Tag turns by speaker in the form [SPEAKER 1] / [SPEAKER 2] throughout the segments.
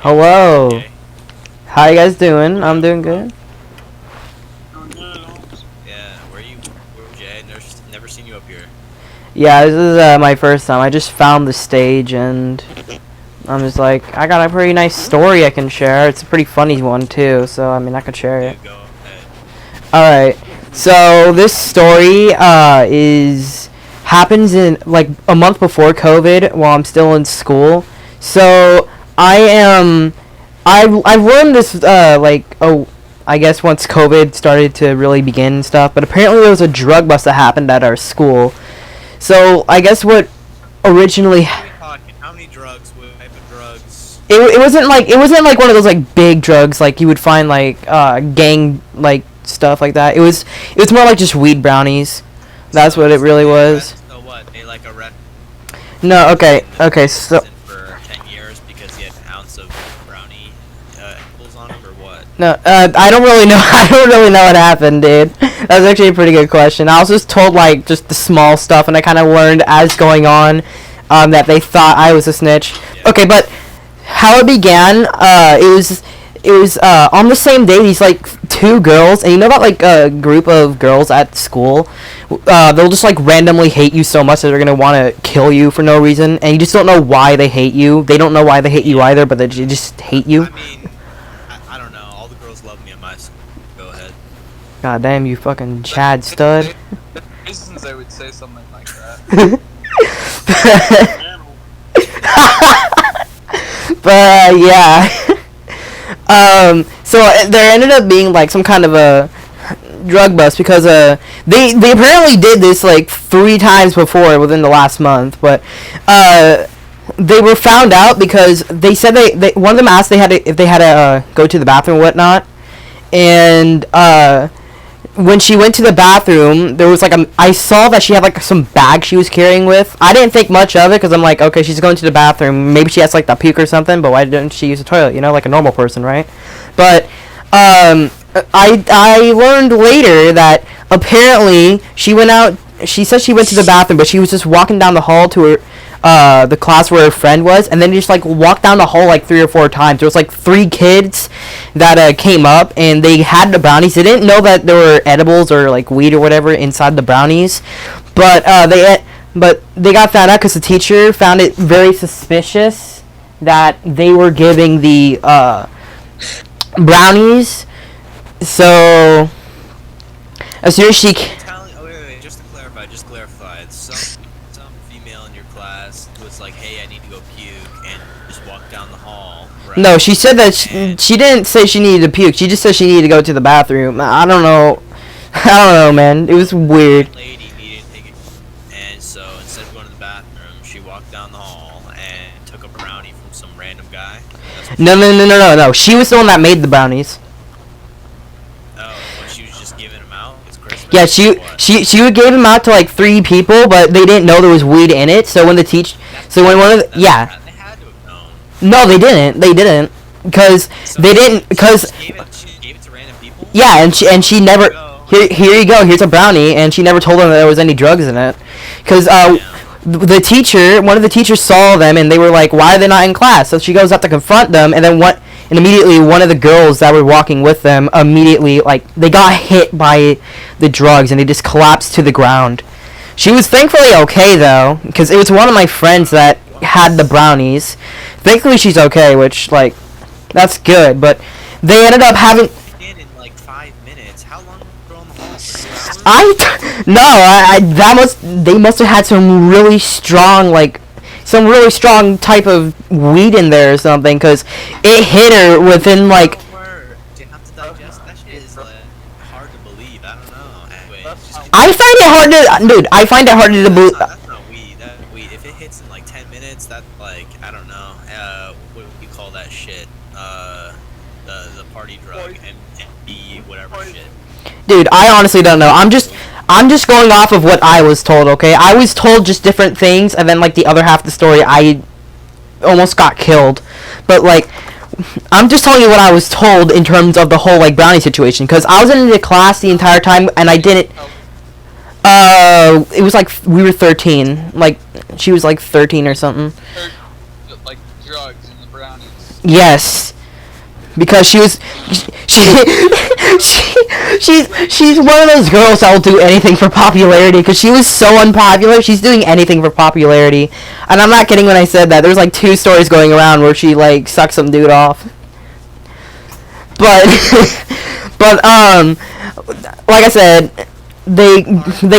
[SPEAKER 1] Hello.
[SPEAKER 2] Okay.
[SPEAKER 1] How you guys doing? I'm doing good.
[SPEAKER 2] Yeah, where Jay? Never seen you up here.
[SPEAKER 1] Yeah, this is my first time. I just found the stage and I'm just like, I got a pretty nice story I can share. It's a pretty funny one too, so I mean I could share it.
[SPEAKER 2] Dude, go ahead.
[SPEAKER 1] Alright. So this story is happens in like a month before COVID while I'm still in school. So I've learned this I guess once COVID started to really begin and stuff, but apparently there was a drug bust that happened at our school. So I guess what originally
[SPEAKER 2] What are we talking? How many drugs? What type of drugs?
[SPEAKER 1] it wasn't like one of those like big drugs like you would find like gang like stuff like that. It was more like just weed brownies. That's what it really was.
[SPEAKER 2] So what? They like arrest
[SPEAKER 1] No, okay, so
[SPEAKER 2] him for 10 years because he had an ounce of brownie edibles on him, or what?
[SPEAKER 1] no, I don't really know. I don't really know what happened, dude. That's actually a pretty good question. I was just told like just the small stuff, and I kind of learned as going on that they thought I was a snitch.
[SPEAKER 2] Yeah.
[SPEAKER 1] Okay, but how it began, it was on the same day. These like two girls, and you know about like a group of girls at school. They'll just like randomly hate you so much that they're gonna want to kill you for no reason, and you just don't know why they hate you. They don't know why they hate you either, but they just hate you.
[SPEAKER 2] I mean, I don't know. All the girls love me at my school. Go ahead.
[SPEAKER 1] God damn, you fucking Chad stud.
[SPEAKER 3] Reasons I would say something like that.
[SPEAKER 1] But yeah. So there ended up being like some kind of a drug bust because they apparently did this like 3 times before within the last month, but they were found out because they said they one of them asked if they had to go to the bathroom or whatnot, and when she went to the bathroom, there was like I saw that she had like some bag she was carrying with. I didn't think much of it because I'm like, okay, she's going to the bathroom. Maybe she has like the puke or something, but why didn't she use the toilet? You know, like a normal person, right? But I learned later that apparently she went out. She said she went to the bathroom, but she was just walking down the hall to her the class where her friend was, and then just like walked down the hall like 3 or 4 times. There was like 3 kids that came up and they had the brownies. They didn't know that there were edibles or like weed or whatever inside the brownies, but they got found out because the teacher found it very suspicious that they were giving the brownies. So as soon as she
[SPEAKER 2] Wait, just to clarify, some female in your class was like, hey, I need to go puke, and just walked down the hall, right?
[SPEAKER 1] No, she said that she didn't say she needed to puke. She just said she needed to go to the bathroom. I don't know. I don't know, man. It was weird.
[SPEAKER 2] That lady needed to take it, and so instead of going to the bathroom, she walked down the hall and took a brownie from some random guy. That's what
[SPEAKER 1] No. She was the one that made the brownies.
[SPEAKER 2] when she was just giving them out. It's Christmas.
[SPEAKER 1] Yeah,
[SPEAKER 2] or what?
[SPEAKER 1] she would give them out to like 3 people, but they didn't know there was weed in it. So when the
[SPEAKER 2] They had to have known.
[SPEAKER 1] no, they didn't, because
[SPEAKER 2] So
[SPEAKER 1] they didn't, because
[SPEAKER 2] she gave it to random people.
[SPEAKER 1] yeah, and she never. Here you go. Here's a brownie, and she never told them that there was any drugs in it, because one of the teachers saw them, and they were like, "Why are they not in class?" So she goes up to confront them, and immediately one of the girls that were walking with them immediately like they got hit by the drugs, and they just collapsed to the ground. She was thankfully okay though, because it was one of my friends that had the brownies. Thankfully she's okay, which like that's good. But they ended up having.
[SPEAKER 2] In like 5 minutes. How long were you on the hall? For 2 hours?
[SPEAKER 1] They must have had some really strong type of weed in there or something, because it hit her within like
[SPEAKER 2] Do you have to digest that shit? Is like hard to believe. I don't know. Anyway, just
[SPEAKER 1] I find it hard to dude I find it hard to believe.
[SPEAKER 2] that's not weed. That's weed. If it hits in like 10 minutes, that like I don't know. What do you call that shit? The party drug, MD, whatever shit.
[SPEAKER 1] Dude, I honestly don't know. I'm just going off of what I was told, okay? I was told just different things, and then like the other half of the story I almost got killed. But like I'm just telling you what I was told in terms of the whole like brownie situation, because I was in the class the entire time and I didn't. It was like we were 13. Like she was like 13 or something.
[SPEAKER 3] Like drugs in the brownies.
[SPEAKER 1] Yes, because she was she, she's one of those girls that will do anything for popularity. Because she was so unpopular, she's doing anything for popularity. And I'm not kidding when I said that. There's like 2 stories going around where she like sucks some dude off. But but like I said, they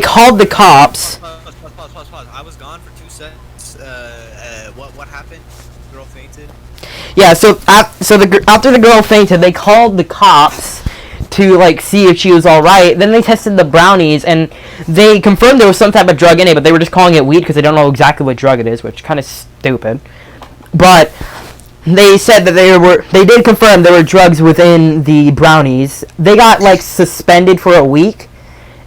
[SPEAKER 1] called the cops.
[SPEAKER 2] Pause. I was gone for 2 seconds. What happened? Girl fainted.
[SPEAKER 1] Yeah, so after the girl fainted, they called the cops to like see if she was all right. Then they tested the brownies and they confirmed there was some type of drug in it, but they were just calling it weed because they don't know exactly what drug it is, which is kind of stupid. But they said that they did confirm there were drugs within the brownies. They got like suspended for a week,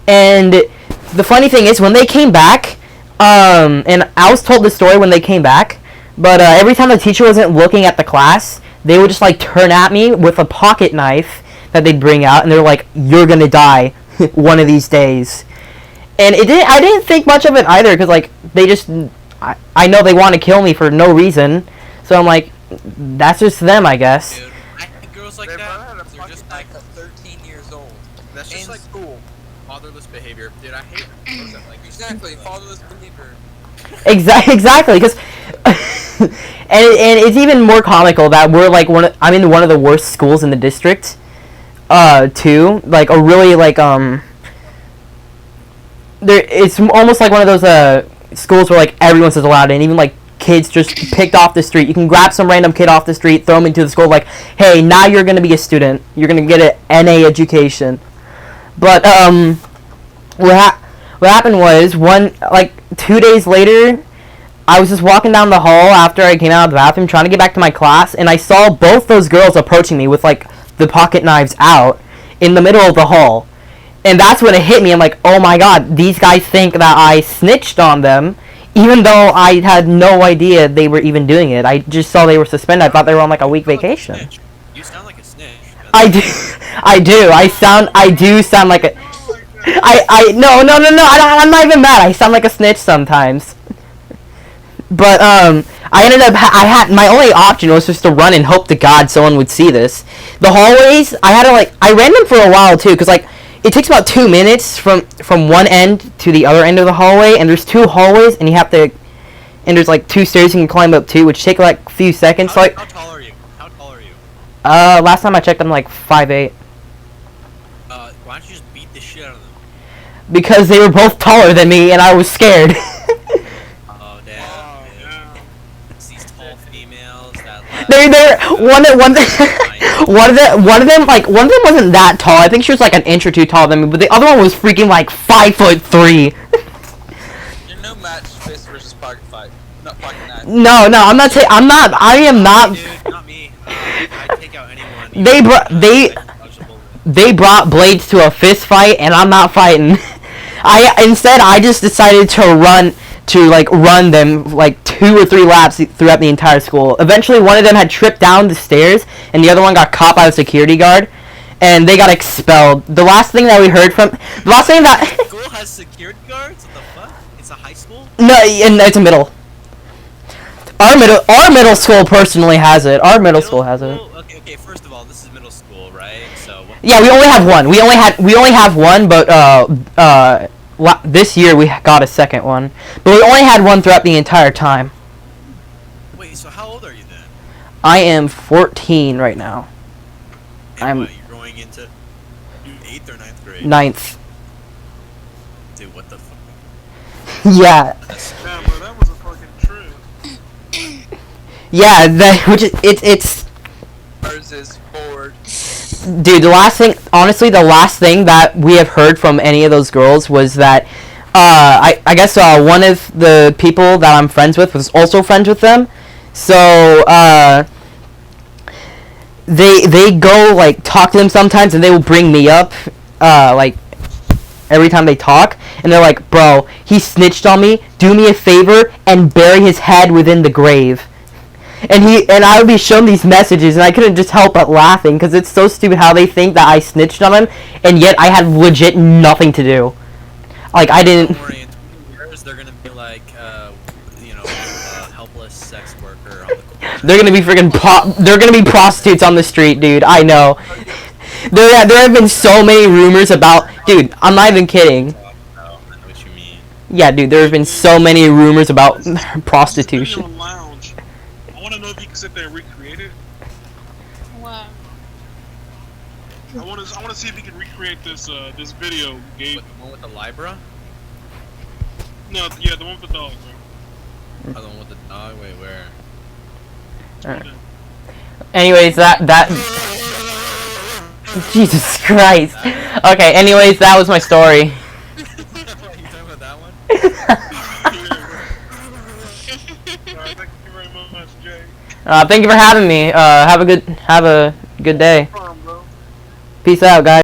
[SPEAKER 1] and the funny thing is when they came back, and I was told the story when they came back, but every time the teacher wasn't looking at the class, they would just like turn at me with a pocket knife that they'd bring out, and they're like, "You're gonna die one of these days." And I didn't think much of it either, because like they just, I know they want to kill me for no reason, so I'm like, that's just them, I guess.
[SPEAKER 2] Dude, I think girls like
[SPEAKER 3] They
[SPEAKER 2] that,
[SPEAKER 3] run out of
[SPEAKER 2] they're just
[SPEAKER 3] fucking
[SPEAKER 2] like,
[SPEAKER 3] at 13 years old.
[SPEAKER 2] that's just
[SPEAKER 3] in
[SPEAKER 2] like
[SPEAKER 3] school.
[SPEAKER 2] fatherless behavior. Dude, I hate girls that like
[SPEAKER 3] Exactly, fatherless behavior.
[SPEAKER 1] Exactly, because and it's even more comical that we're like I'm in one of the worst schools in the district, too. Like a really like it's almost like one of those schools where like everyone's allowed in, even like kids just picked off the street. You can grab some random kid off the street, throw him into the school, like, hey, now you're gonna be a student. You're gonna get an NA education. But what happened was 2 days later, I was just walking down the hall after I came out of the bathroom trying to get back to my class, and I saw both those girls approaching me with like the pocket knives out in the middle of the hall. And that's when it hit me. I'm like, oh my god, these guys think that I snitched on them, even though I had no idea they were even doing it. I just saw they were suspended. I thought they were on like a week vacation.
[SPEAKER 2] You sound like a snitch.
[SPEAKER 1] I do. I do sound like a. No. I'm not even mad. I sound like a snitch sometimes. But I ended up. I had my only option was just to run and hope to God someone would see this. The hallways, I had to I ran them for a while too, cause like it takes about 2 minutes from one end to the other end of the hallway, and there's 2 hallways, and you have to. And there's like 2 stairs you can climb up too, which take like a few seconds.
[SPEAKER 2] How
[SPEAKER 1] So
[SPEAKER 2] tall are you? How tall are you?
[SPEAKER 1] Last time I checked, I'm like 5'8".
[SPEAKER 2] Why don't you just beat the shit out of them?
[SPEAKER 1] Because they were both taller than me, and I was scared.
[SPEAKER 2] Oh damn. Dude. It's these tall females that.
[SPEAKER 1] One of them wasn't that tall. I think she was like an inch or 2 taller than me, but the other one was freaking like 5'3".
[SPEAKER 3] You're no match fist versus pocket fight. Not pocket knife.
[SPEAKER 1] No, I'm not saying. I am not.
[SPEAKER 2] Dude, not me. I take out anyone.
[SPEAKER 1] They brought blades to a fist fight, and I'm not fighting. I just decided to run them like 2 or 3 laps throughout the entire school. Eventually, one of them had tripped down the stairs, and the other one got caught by a security guard, and they got expelled. The last thing that
[SPEAKER 2] School has security guards? What the fuck? It's a high school?
[SPEAKER 1] No, and it's a middle. Our middle school personally has it. Our middle school has it.
[SPEAKER 2] Okay, first of all, this is middle school, right? So
[SPEAKER 1] Yeah, we only have one. We only have one, but this year we got a second one. But we only had one throughout the entire time.
[SPEAKER 2] wait, so how old are you then?
[SPEAKER 1] I am 14 right now.
[SPEAKER 2] And what, you're going into 8th or 9th grade?
[SPEAKER 1] 9th.
[SPEAKER 2] Dude, what the fuck?
[SPEAKER 1] Yeah.
[SPEAKER 3] Damn, bro, that was a fucking trip.
[SPEAKER 1] Yeah, it's
[SPEAKER 3] Ours is forward.
[SPEAKER 1] dude, the last thing that we have heard from any of those girls was that I guess one of the people that I'm friends with was also friends with them. So they go like talk to them sometimes, and they will bring me up like every time they talk, and they're like, bro, he snitched on me, do me a favor and bury his head within the grave. And I would be shown these messages, and I couldn't just help but laughing, because it's so stupid how they think that I snitched on him, and yet I had legit nothing to do. Like, I didn't.
[SPEAKER 2] Don't worry, in 20 years they're gonna be like, helpless sex worker on the corner.
[SPEAKER 1] They're gonna be freaking they're gonna be prostitutes on the street, dude. I know. There have been so many rumors about, dude. I'm not even kidding.
[SPEAKER 2] Oh, I know what you mean.
[SPEAKER 1] Yeah, dude. There have been so many rumors about prostitution.
[SPEAKER 4] Video lounge. I want to know if you can sit there and recreate it.
[SPEAKER 5] Wow.
[SPEAKER 4] I want to see if you can recreate this this video, Gabe.
[SPEAKER 2] What, the one with the Libra?
[SPEAKER 4] No, yeah, the one with the dog, bro.
[SPEAKER 2] Oh, the one with the dog? Wait, where?
[SPEAKER 1] Anyways, that Jesus Christ. Okay. Anyways, that was my story.
[SPEAKER 2] You talking about that one?
[SPEAKER 4] Alright, thank you very much, Jay.
[SPEAKER 1] Thank you for having me. Have a good day.
[SPEAKER 4] Bro.
[SPEAKER 1] Peace out, guys.